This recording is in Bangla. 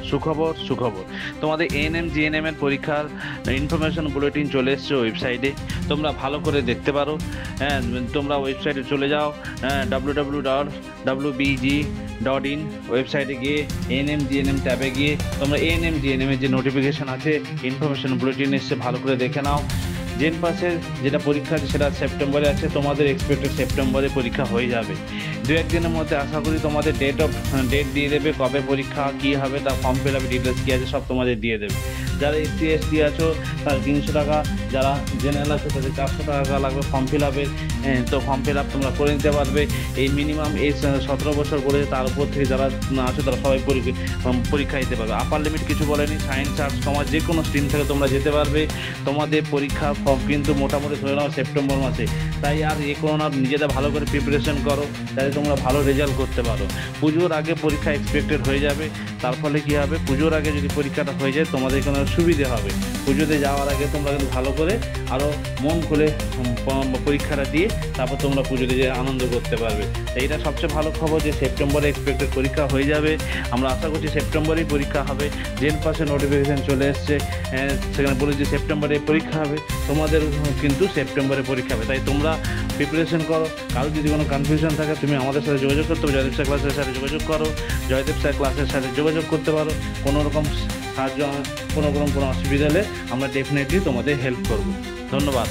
সুখবর সুখবর, তোমাদের এএনএম জিএনএম এর পরীক্ষার ইনফরমেশন বুলেটিন চলে এসছে ওয়েবসাইটে। তোমরা ভালো করে দেখতে পারো। হ্যাঁ, তোমরা ওয়েবসাইটে চলে যাও, www.wbg.in ওয়েবসাইটে গিয়ে এএনএম জিএনএম ট্যাবে গিয়ে তোমরা এএনএম জিএনএম এর যে নোটিফিকেশন আছে, ইনফরমেশন বুলেটিন এসছে, ভালো করে দেখে নাও। জেন পাসের যেটা পরীক্ষা আছে সেটা সেপ্টেম্বরে আছে, তোমাদের এক্সপেক্টেড সেপ্টেম্বরে পরীক্ষা হয়ে যাবে। দু একদিনের মধ্যে আশা করি তোমাদের ডেট দিয়ে দেবে, কবে পরীক্ষা কী হবে, তার ফর্ম ফিল আপ ডিটেলস কী আছে সব তোমাদের দিয়ে দেবে। যারা এসসি এসটি আছো তার 300 টাকা, যারা জেনারেল আছো তাদের 400 টাকা লাগবে ফর্ম ফিল আপের। তো ফর্ম ফিল আপ তোমরা করে নিতে পারবে। এই মিনিমাম এই 17 বছর করে তার উপর থেকে যারা আছো তারা সবাই পরীক্ষা দিতে পারবে। আপার লিমিট কিছু বলেনি, সায়েন্স আর্টস কমার্স যে কোনো স্ট্রিম থেকে তোমরা যেতে পারবে। তোমাদের পরীক্ষা ফর্ম কিন্তু মোটামুটি ধরে নাও সেপ্টেম্বর মাসে। তাই আর এ করো না, নিজেরা ভালো করে প্রিপারেশন করো, যাতে তোমরা ভালো রেজাল্ট করতে পারো। পুজোর আগে পরীক্ষা এক্সপেক্টেড হয়ে যাবে। তার ফলে কী হবে, পুজোর আগে যদি পরীক্ষাটা হয়ে যায় তোমাদের কোনো সুবিধে হবে। পুজোতে যাওয়ার আগে তোমরা কিন্তু ভালো করে আরও মন খুলে পরীক্ষাটা দিয়ে তারপর তোমরা পুজোতে যেয়ে আনন্দ করতে পারবে। এইটা সবচেয়ে ভালো খবর যে সেপ্টেম্বরে এক্সপেক্টেড পরীক্ষা হয়ে যাবে। আমরা আশা করছি সেপ্টেম্বরেই পরীক্ষা হবে। জেন পাসের নোটিফিকেশান চলে এসছে, সেখানে বলে যে সেপ্টেম্বরে পরীক্ষা হবে। তোমাদের কিন্তু সেপ্টেম্বরে পরীক্ষা হবে। তাই তোমরা প্রিপারেশন করো। কারো যদি কোনো কনফিউশন থাকে তুমি আমাদের সাথে যোগাযোগ করতে পারো, জয়দেব স্যার ক্লাসের সাথে যোগাযোগ করো, জয়দেব স্যার ক্লাসের সাথে যোগাযোগ করতে পারো। কোনো রকম সাহায্য, কোনো অসুবিধা হলে আমরা ডেফিনেটলি তোমাদের হেল্প করব। ধন্যবাদ।